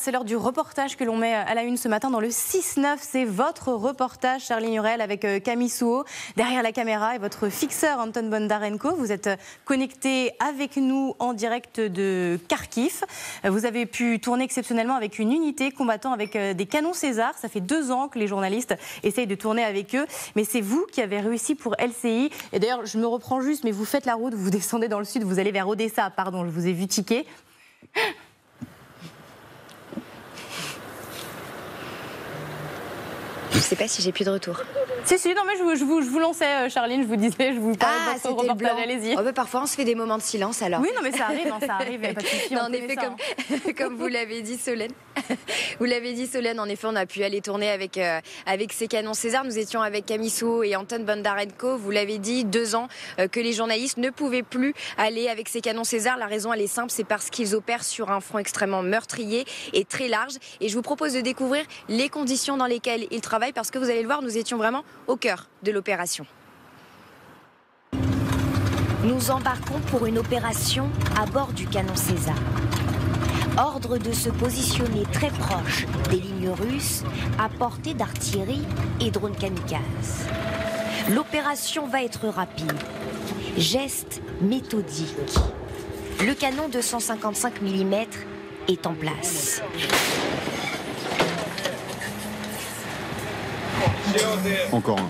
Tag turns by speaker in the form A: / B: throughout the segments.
A: C'est l'heure du reportage que l'on met à la une ce matin dans le 6-9. C'est votre reportage, Charline Hurel, avec Camille Souhaut derrière la caméra et votre fixeur Anton Bondarenko. Vous êtes connecté avec nous en direct de Kharkiv. Vous avez pu tourner exceptionnellement avec une unité combattant avec des canons César. Ça fait 2 ans que les journalistes essayent de tourner avec eux. Mais c'est vous qui avez réussi pour LCI. Et d'ailleurs, je me reprends juste, mais vous faites la route, vous descendez dans le sud, vous allez vers Odessa. Pardon, je vous ai vu tiquer.
B: Je ne sais pas si j'ai plus de retour.
A: Si, non mais je vous lançais, Charline, je vous disais, je vous parlais de votre reportage, allez-y.
B: Oh, bah, parfois on se fait des moments de silence alors.
A: Oui, non mais ça arrive, il n'y a pas de souci.
B: En effet, comme vous l'avez dit, Solène. Vous l'avez dit, Solène, en effet, on a pu aller tourner avec ces canons César. Nous étions avec Camille Souhaut et Anton Bondarenko. Vous l'avez dit, 2 ans que les journalistes ne pouvaient plus aller avec ces canons César. La raison, elle est simple, c'est parce qu'ils opèrent sur un front extrêmement meurtrier et très large. Et je vous propose de découvrir les conditions dans lesquelles ils travaillent parce que vous allez le voir, nous étions vraiment au cœur de l'opération.
C: Nous embarquons pour une opération à bord du canon César. Ordre de se positionner très proche des lignes russes à portée d'artillerie et drones kamikazes. L'opération va être rapide. Geste méthodique. Le canon de 155 mm est en place.
D: Encore un.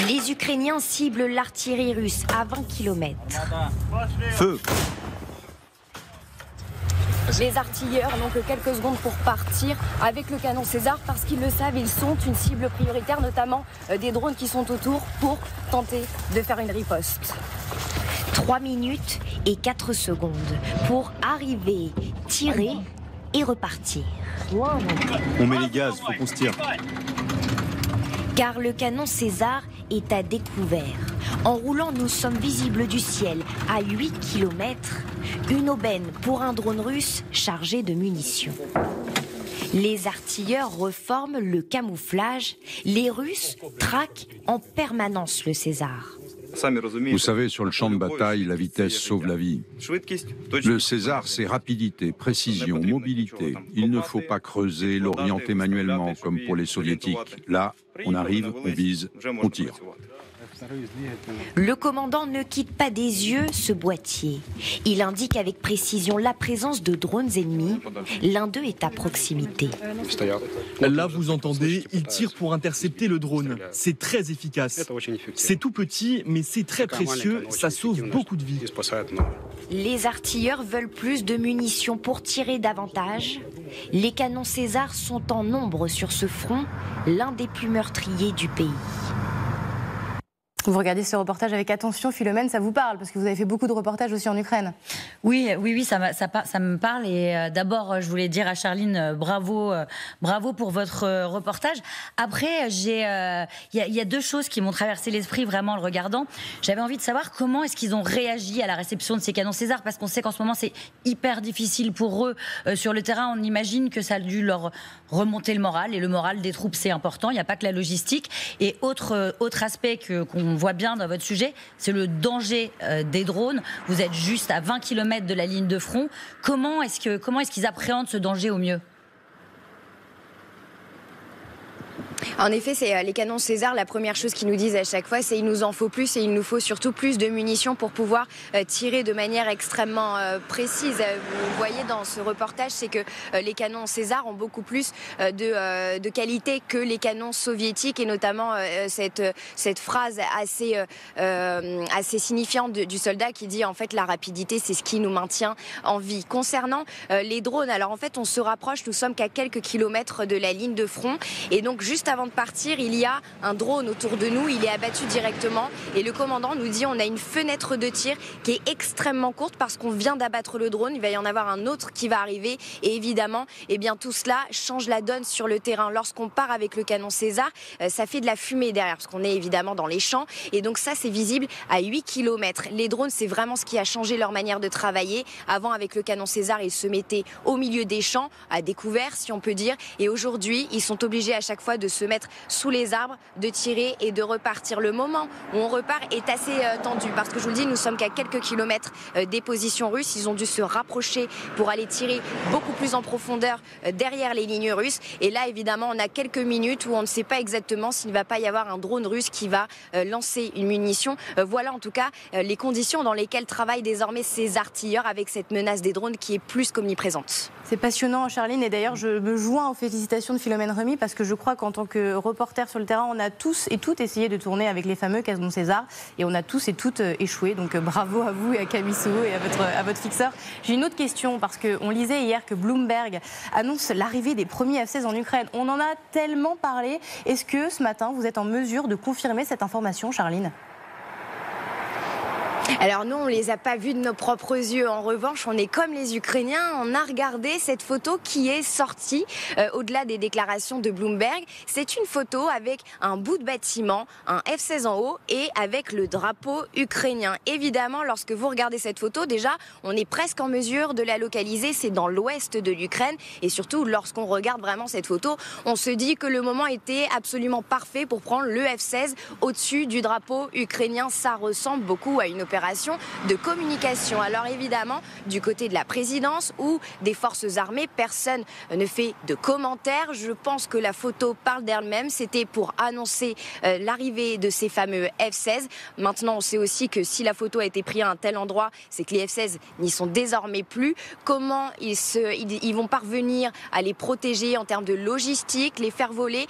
C: Les Ukrainiens ciblent l'artillerie russe à 20 km.
D: Feu!
B: Les artilleurs n'ont que quelques secondes pour partir avec le canon César parce qu'ils le savent, ils sont une cible prioritaire, notamment des drones qui sont autour pour tenter de faire une riposte.
C: 3 minutes et 4 secondes pour arriver, tirer et repartir.
D: On met les gaz, faut qu'on se tire.
C: Car le canon César est à découvert. En roulant, nous sommes visibles du ciel à 8 km. Une aubaine pour un drone russe chargé de munitions. Les artilleurs reforment le camouflage. Les Russes traquent en permanence le César.
D: Vous savez, sur le champ de bataille, la vitesse sauve la vie. Le César, c'est rapidité, précision, mobilité. Il ne faut pas creuser, l'orienter manuellement, comme pour les soviétiques. Là, on arrive, on vise, on tire.
C: Le commandant ne quitte pas des yeux ce boîtier. Il indique avec précision la présence de drones ennemis. L'un d'eux est à proximité.
E: Là, vous entendez, il tire pour intercepter le drone. C'est très efficace. C'est tout petit, mais c'est très précieux. Ça sauve beaucoup de vies.
C: Les artilleurs veulent plus de munitions pour tirer davantage. Les canons César sont en nombre sur ce front, l'un des plus meurtriers du pays.
A: Vous regardez ce reportage avec attention, Philomène, ça vous parle parce que vous avez fait beaucoup de reportages aussi en Ukraine.
F: Oui, ça me parle. Et d'abord, je voulais dire à Charline, bravo pour votre reportage. Après, il y a 2 choses qui m'ont traversé l'esprit vraiment en le regardant. J'avais envie de savoir comment est-ce qu'ils ont réagi à la réception de ces canons César, parce qu'on sait qu'en ce moment c'est hyper difficile pour eux sur le terrain. On imagine que ça a dû leur remonter le moral, et le moral des troupes c'est important. Il n'y a pas que la logistique. Et autre aspect qu'on voit bien dans votre sujet, c'est le danger des drones. Vous êtes juste à 20 km de la ligne de front. Comment est-ce qu'ils appréhendent ce danger au mieux ?
B: En effet, c'est les canons César, la première chose qu'ils nous disent à chaque fois, c'est il nous en faut plus et il nous faut surtout plus de munitions pour pouvoir tirer de manière extrêmement précise. Vous voyez dans ce reportage, c'est que les canons César ont beaucoup plus de qualité que les canons soviétiques, et notamment cette phrase assez signifiante du soldat qui dit en fait la rapidité c'est ce qui nous maintient en vie. Concernant les drones, alors en fait on se rapproche, nous sommes qu'à quelques kilomètres de la ligne de front, et donc juste avant de partir, il y a un drone autour de nous, il est abattu directement et le commandant nous dit on a une fenêtre de tir qui est extrêmement courte parce qu'on vient d'abattre le drone, il va y en avoir un autre qui va arriver, et évidemment tout cela change la donne sur le terrain. Lorsqu'on part avec le canon César, ça fait de la fumée derrière parce qu'on est évidemment dans les champs, et donc ça c'est visible à 8 km. Les drones, c'est vraiment ce qui a changé leur manière de travailler. Avant, avec le canon César, ils se mettaient au milieu des champs, à découvert si on peut dire, et aujourd'hui ils sont obligés à chaque fois de se mettre sous les arbres, de tirer et de repartir. Le moment où on repart est assez tendu parce que je vous le dis, nous sommes qu'à quelques kilomètres des positions russes. Ils ont dû se rapprocher pour aller tirer beaucoup plus en profondeur derrière les lignes russes. Et là, évidemment, on a quelques minutes où on ne sait pas exactement s'il ne va pas y avoir un drone russe qui va lancer une munition. Voilà en tout cas les conditions dans lesquelles travaillent désormais ces artilleurs avec cette menace des drones qui est plus qu'omniprésente.
A: C'est passionnant, Charline, et d'ailleurs je me joins aux félicitations de Philomène Remy parce que je crois qu'en tant que reporter sur le terrain, on a tous et toutes essayé de tourner avec les fameux Canon César et on a tous et toutes échoué. Donc bravo à vous et à Camille Souho et à votre fixeur. J'ai une autre question parce qu'on lisait hier que Bloomberg annonce l'arrivée des premiers F-16 en Ukraine. On en a tellement parlé. Est-ce que ce matin vous êtes en mesure de confirmer cette information, Charline ?
B: Alors nous, on ne les a pas vus de nos propres yeux. En revanche, on est comme les Ukrainiens. On a regardé cette photo qui est sortie au-delà des déclarations de Bloomberg. C'est une photo avec un bout de bâtiment, un F-16 en haut et avec le drapeau ukrainien. Évidemment, lorsque vous regardez cette photo, déjà, on est presque en mesure de la localiser. C'est dans l'ouest de l'Ukraine. Et surtout, lorsqu'on regarde vraiment cette photo, on se dit que le moment était absolument parfait pour prendre le F-16 au-dessus du drapeau ukrainien. Ça ressemble beaucoup à une opération de communication. Alors évidemment, du côté de la présidence ou des forces armées, personne ne fait de commentaires. Je pense que la photo parle d'elle-même. C'était pour annoncer l'arrivée de ces fameux F-16. Maintenant, on sait aussi que si la photo a été prise à un tel endroit, c'est que les F-16 n'y sont désormais plus. Comment ils vont parvenir à les protéger en termes de logistique, les faire voler,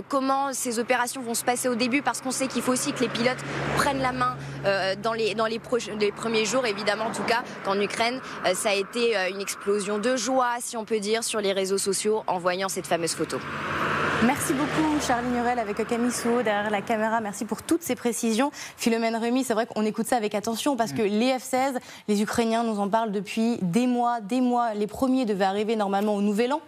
B: comment ces opérations vont se passer au début, parce qu'on sait qu'il faut aussi que les pilotes prennent la main dans les premiers jours, évidemment, en tout cas, qu'en Ukraine, ça a été une explosion de joie, si on peut dire, sur les réseaux sociaux en voyant cette fameuse photo.
A: Merci beaucoup, Charline Hurel, avec Camille Souho derrière la caméra. Merci pour toutes ces précisions. Philomène Remy, c'est vrai qu'on écoute ça avec attention parce que les F-16, les Ukrainiens nous en parlent depuis des mois. Les premiers devaient arriver normalement au Nouvel An.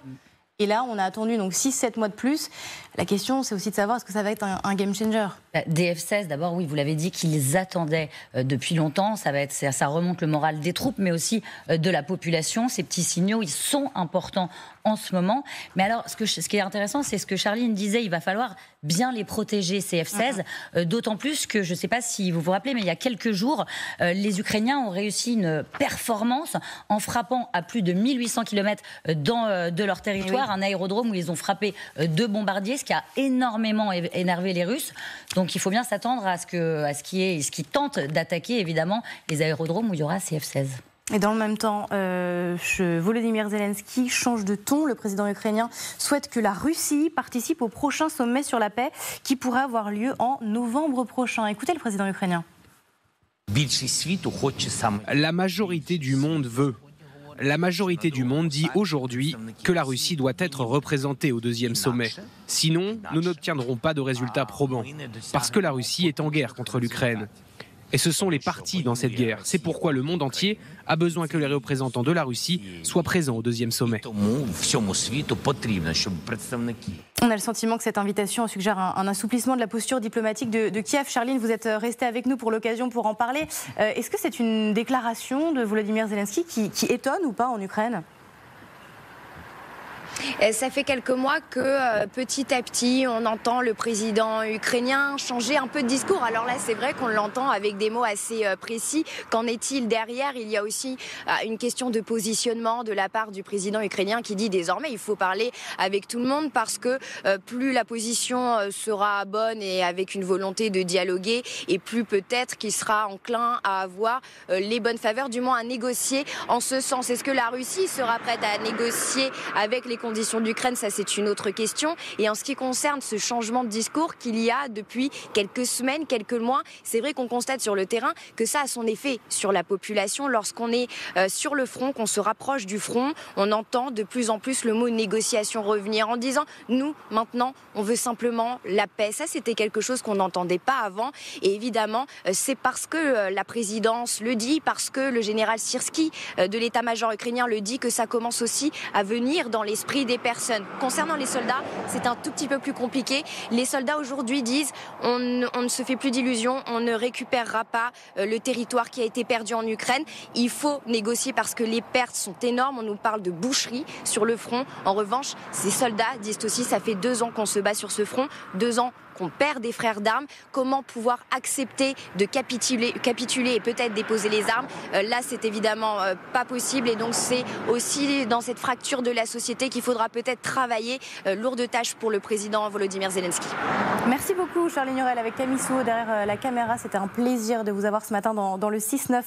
A: Et là, on a attendu donc 6-7 mois de plus. La question, c'est aussi de savoir est-ce que ça va être un game changer.
F: Des F-16, d'abord, oui, vous l'avez dit, qu'ils attendaient depuis longtemps. Ça remonte le moral des troupes, mais aussi de la population. Ces petits signaux, ils sont importants en ce moment. Mais alors, ce qui est intéressant, c'est ce que Charline disait, il va falloir bien les protéger, ces F-16. D'autant plus que, je ne sais pas si vous vous rappelez, mais il y a quelques jours, les Ukrainiens ont réussi une performance en frappant à plus de 1800 km de leur territoire, un aérodrome où ils ont frappé 2 bombardiers, ce qui a énormément énervé les Russes. Donc il faut bien s'attendre à ce qui tente d'attaquer, évidemment, les aérodromes où il y aura ces F-16.
A: Et dans le même temps, Volodymyr Zelensky change de ton. Le président ukrainien souhaite que la Russie participe au prochain sommet sur la paix qui pourrait avoir lieu en novembre prochain. Écoutez le président ukrainien.
G: La majorité du monde veut. La majorité du monde dit aujourd'hui que la Russie doit être représentée au 2e sommet. Sinon, nous n'obtiendrons pas de résultats probants. Parce que la Russie est en guerre contre l'Ukraine. Et ce sont les partis dans cette guerre. C'est pourquoi le monde entier a besoin que les représentants de la Russie soient présents au 2e sommet.
A: On a le sentiment que cette invitation suggère un assouplissement de la posture diplomatique de Kiev. Charline, vous êtes restée avec nous pour l'occasion pour en parler. Est-ce que c'est une déclaration de Volodymyr Zelensky qui étonne ou pas en Ukraine ?
B: Ça fait quelques mois que petit à petit, on entend le président ukrainien changer un peu de discours. Alors là, c'est vrai qu'on l'entend avec des mots assez précis. Qu'en est-il derrière ? Il y a aussi une question de positionnement de la part du président ukrainien qui dit désormais il faut parler avec tout le monde parce que plus la position sera bonne et avec une volonté de dialoguer et plus peut-être qu'il sera enclin à avoir les bonnes faveurs, du moins à négocier en ce sens. Est-ce que la Russie sera prête à négocier avec les conditions d'Ukraine, ça c'est une autre question. Et en ce qui concerne ce changement de discours qu'il y a depuis quelques semaines, quelques mois, c'est vrai qu'on constate sur le terrain que ça a son effet sur la population. Lorsqu'on est sur le front, qu'on se rapproche du front, on entend de plus en plus le mot négociation revenir en disant nous, maintenant, on veut simplement la paix. Ça, c'était quelque chose qu'on n'entendait pas avant. Et évidemment, c'est parce que la présidence le dit, parce que le général Syrski de l'état-major ukrainien le dit, que ça commence aussi à venir dans l'esprit l'esprit des personnes. Concernant les soldats, c'est un tout petit peu plus compliqué. Les soldats aujourd'hui disent on ne se fait plus d'illusions, on ne récupérera pas le territoire qui a été perdu en Ukraine. Il faut négocier parce que les pertes sont énormes. On nous parle de boucherie sur le front. En revanche, ces soldats disent aussi ça fait 2 ans qu'on se bat sur ce front, 2 ans qu'on perd des frères d'armes. Comment pouvoir accepter de capituler et peut-être déposer les armes? Là, c'est évidemment pas possible. Et donc, c'est aussi dans cette fracture de la société qu'il faudra peut-être travailler. Lourde tâche pour le président Volodymyr Zelensky.
A: Merci beaucoup, Charles Lignorel, avec Camille Souhaut derrière la caméra. C'était un plaisir de vous avoir ce matin dans le 6-9.